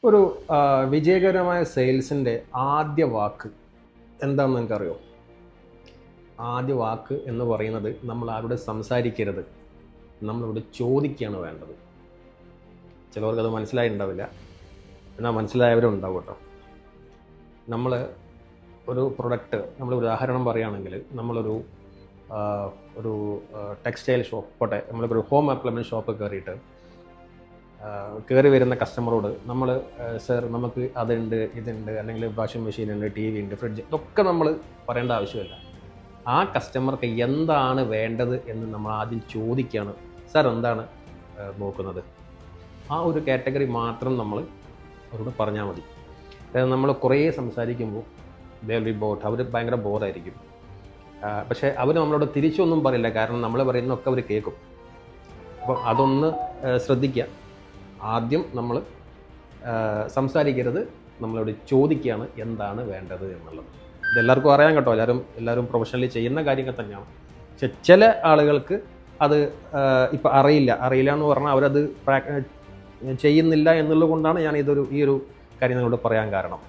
ഒരു വിജയകരമായ സെയിൽസിൻ്റെ ആദ്യ വാക്ക് എന്താണെന്ന് നിങ്ങൾക്കറിയോ? ആദ്യ വാക്ക് എന്ന് പറയുന്നത് നമ്മൾ ആരോട് സംസാരിക്കരുത്, നമ്മളോട് ചോദിക്കുകയാണ് വേണ്ടത്. ചിലവർക്കത് മനസ്സിലായിട്ടുണ്ടാവില്ല, എന്നാൽ മനസ്സിലായവരും ഉണ്ടാവും കേട്ടോ. നമ്മൾ ഒരു പ്രൊഡക്റ്റ്, നമ്മൾ ഉദാഹരണം പറയുകയാണെങ്കിൽ നമ്മളൊരു ഒരു ടെക്സ്റ്റൈൽ ഷോപ്പ് പോട്ടെ, നമ്മളിപ്പോൾ ഒരു ഹോം അപ്ലയൻസ് ഷോപ്പ് കയറി വരുന്ന കസ്റ്റമറോട് നമ്മൾ സർ നമുക്ക് അതുണ്ട് ഇതുണ്ട്, അല്ലെങ്കിൽ വാഷിംഗ് മെഷീൻ ഉണ്ട്, ടി വി ഉണ്ട്, ഫ്രിഡ്ജ്, ഇതൊക്കെ നമ്മൾ പറയേണ്ട ആവശ്യമില്ല. ആ കസ്റ്റമർക്ക് എന്താണ് വേണ്ടത് എന്ന് നമ്മൾ ആദ്യം ചോദിക്കുകയാണ്. സർ എന്താണ് നോക്കുന്നത്? ആ ഒരു കാറ്റഗറി മാത്രം നമ്മൾ അവരോട് പറഞ്ഞാൽ മതി. അതായത് നമ്മൾ കുറേ സംസാരിക്കുമ്പോൾ അവർ ഭയങ്കര ബോറായിരിക്കും. പക്ഷേ അവർ നമ്മളോട് തിരിച്ചൊന്നും പറയില്ല, കാരണം നമ്മൾ പറയുന്നതൊക്കെ അവർ കേൾക്കും. അപ്പോൾ അതൊന്ന് ശ്രദ്ധിക്കുക. ആദ്യം നമ്മൾ സംസാരിക്കരുത്, നമ്മളോട് ചോദിക്കുകയാണ് എന്താണ് വേണ്ടത് എന്നുള്ളത്. ഇതെല്ലാവർക്കും അറിയാൻ കേട്ടോ, എല്ലാവരും പ്രൊഫഷണലി ചെയ്യുന്ന കാര്യങ്ങൾ തന്നെയാണ്. പക്ഷെ ചില ആളുകൾക്ക് അത് ഇപ്പം അറിയില്ല എന്ന് പറഞ്ഞാൽ അവരത് ചെയ്യുന്നില്ല എന്നുള്ളത് കൊണ്ടാണ് ഞാൻ ഈ ഒരു കാര്യം നിങ്ങളോട് പറയാൻ കാരണം.